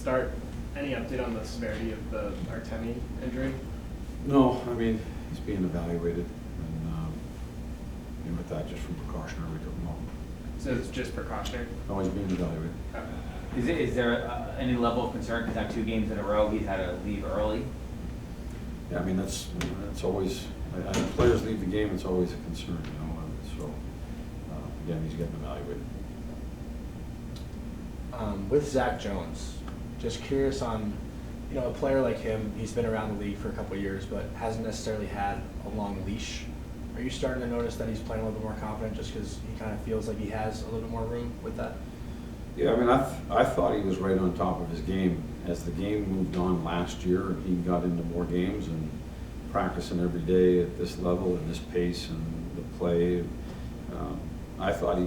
start, any update on the severity of the Artemi injury? No, I mean, he's being evaluated, and with that, just for precautionary, we took him off. So it's just precautionary? No, he's being evaluated. Okay. Is there any level of concern, because now 2 games in a row, he's had to leave early? Yeah, I mean, that's always, I think players leave the game, it's always a concern, so, again, he's getting evaluated. With Zac Jones, just curious on, a player like him, he's been around the league for a couple of years, but hasn't necessarily had a long leash. Are you starting to notice that he's playing a little bit more confident just because he kind of feels like he has a little bit more room with that? Yeah, I mean, I thought he was right on top of his game. As the game moved on last year, and he got into more games and practicing every day at this level and this pace and the play, I thought he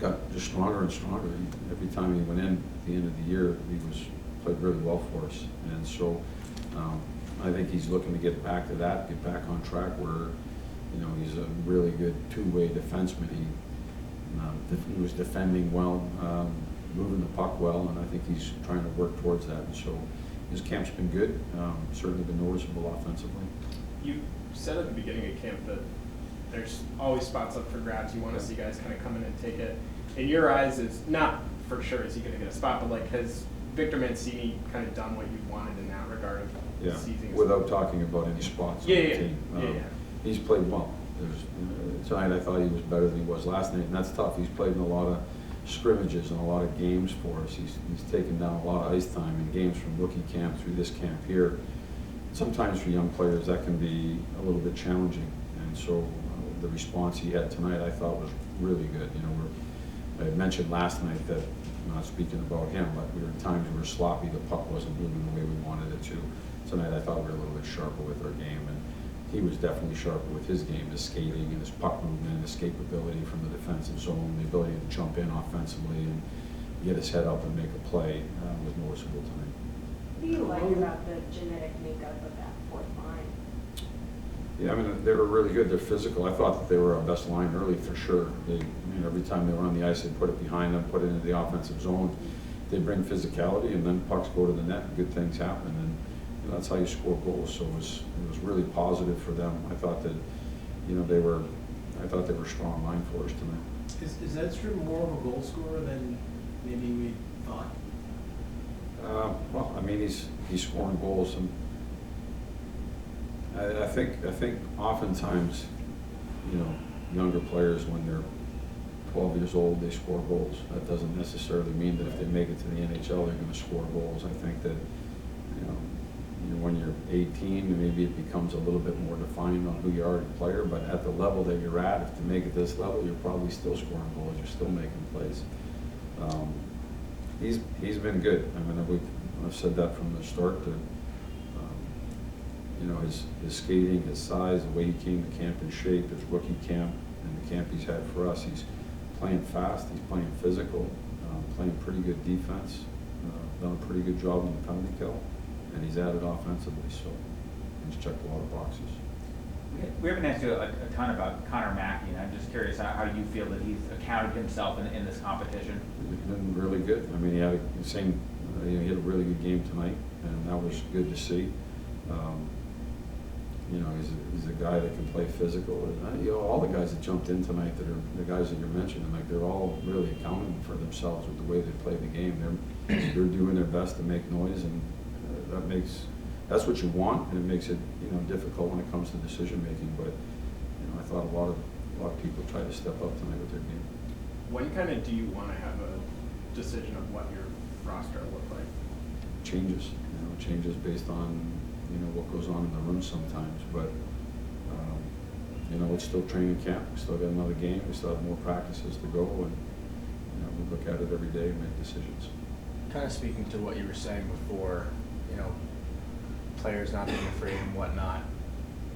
got just stronger and stronger. Every time he went in at the end of the year, he played really well for us. And so I think he's looking to get back to that, get back on track where, he's a really good two-way defenseman. He was defending well, moving the puck well, and I think he's trying to work towards that. And so his camp's been good, certainly been noticeable offensively. You said at the beginning of camp that there's always spots up for grabs. You want to see guys kind of come in and take it. In your eyes, is not for sure is he going to get a spot, but like has Victor Mancini kind of done what you wanted in that regard of seizing? Without talking about any spots on the team. He's played well. Tonight I thought he was better than he was last night, and that's tough. He's played in a lot of scrimmages and a lot of games for us. He's taken down a lot of ice time in games from rookie camp through this camp here. Sometimes for young players that can be a little bit challenging, and so the response he had tonight I thought was really good. I mentioned last night that, not speaking about him, but we were at times we were sloppy, the puck wasn't moving the way we wanted it to. Tonight I thought we were a little bit sharper with our game, and he was definitely sharper with his game, his skating and his puck movement, escapability from the defensive zone, the ability to jump in offensively and get his head up and make a play was noticeable tonight. What do you like about the genetic makeup of that fourth line? Yeah, I mean, they were really good. They're physical. I thought that they were our best line early for sure. Every time they were on the ice, they put it behind them, put it into the offensive zone. They bring physicality, and then pucks go to the net, and good things happen. And that's how you score goals. So it was really positive for them. I thought that, they were a strong line for us tonight. Is Edstrom more of a goal scorer than maybe we thought? Well, I mean, he's scoring goals, and I think oftentimes, younger players when they're 12 years old, they score goals. That doesn't necessarily mean that if they make it to the NHL, they're going to score goals. I think that, when you're 18, maybe it becomes a little bit more defined on who you are as a player, but at the level that you're at, if to make it this level, you're probably still scoring goals, you're still making plays. He's been good. I mean, I've said that from the start, that his skating, his size, the way he came to camp in shape, his rookie camp, and the camp he's had for us, he's playing fast, he's playing physical, playing pretty good defense, done a pretty good job on the penalty kill, and he's added offensively, so he's checked a lot of boxes. We haven't asked you a ton about Connor Mackey, and I'm just curious how you feel that he's accounted himself in this competition. He's been really good. I mean, he had he had a really good game tonight, and that was good to see. He's a guy that can play physical. And, all the guys that jumped in tonight, that are the guys that you're mentioning, like they're all really accounting for themselves with the way they play the game. They're doing their best to make noise, and that's what you want, and it makes it difficult when it comes to decision making. But I thought a lot of people tried to step up tonight with their game. When kind of do you want to have a decision of what your roster will look like? Changes, changes based on what goes on in the room sometimes. But it's still training camp. We still got another game. We still have more practices to go, and we look at it every day and make decisions. Kind of speaking to what you were saying before, players not being afraid and whatnot.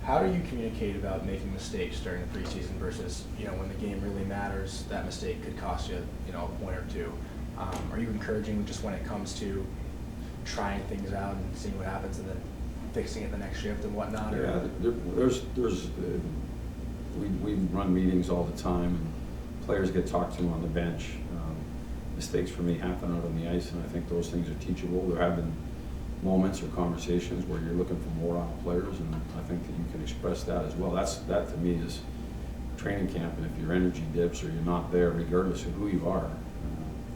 How do you communicate about making mistakes during the preseason versus, when the game really matters, that mistake could cost you, a point or two? Are you encouraging just when it comes to trying things out and seeing what happens and then fixing it the next shift and whatnot? Yeah, we run meetings all the time, and players get talked to on the bench. mistakes for me happen out on the ice, and I think those things are teachable. There have been moments or conversations where you're looking for more out of players, and I think that you can express that as well. That to me is training camp, and if your energy dips or you're not there, regardless of who you are,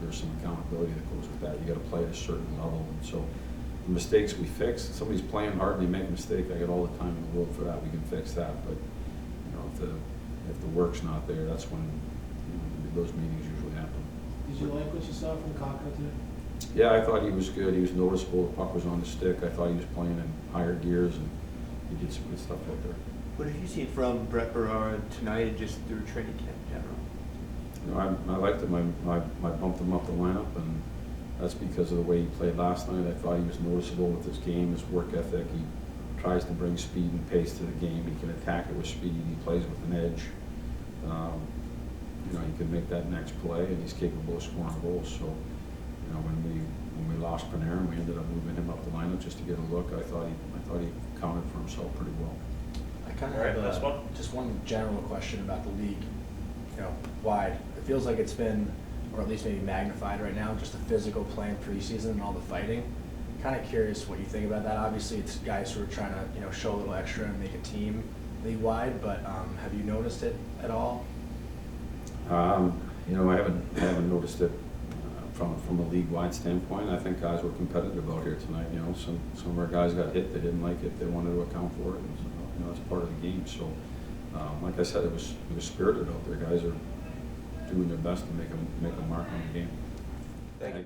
there's some accountability that goes with that. You got to play at a certain level, and so the mistakes we fix. Somebody's playing hard and they make a mistake. I get all the time in the world for that. We can fix that, but if the work's not there, that's when those meetings usually happen. Did you like what you saw from Kakko today? Yeah, I thought he was good. He was noticeable. The puck was on the stick. I thought he was playing in higher gears, and he did some good stuff out there. What have you seen from Brett Berard tonight and just through training camp in general? I liked him. I bumped him up the lineup, and that's because of the way he played last night. I thought he was noticeable with his game, his work ethic. He tries to bring speed and pace to the game. He can attack it with speed. He plays with an edge. He can make that next play, and he's capable of scoring goals. So, when we lost Panarin, we ended up moving him up the lineup just to get a look. I thought he accounted for himself pretty well. I kind of All right, have last one. just one general question about the league, wide. It feels like it's been, or at least maybe magnified right now, just the physical play in preseason and all the fighting. Kind of curious what you think about that. Obviously, it's guys who are trying to, show a little extra and make a team league-wide, but have you noticed it at all? I haven't noticed it from a league-wide standpoint. I think guys were competitive out here tonight. Some of our guys got hit. They didn't like it. They wanted to account for it. And, it's part of the game. So, like I said, it was spirited out there. Guys are doing their best to make a mark on the game. Thank you.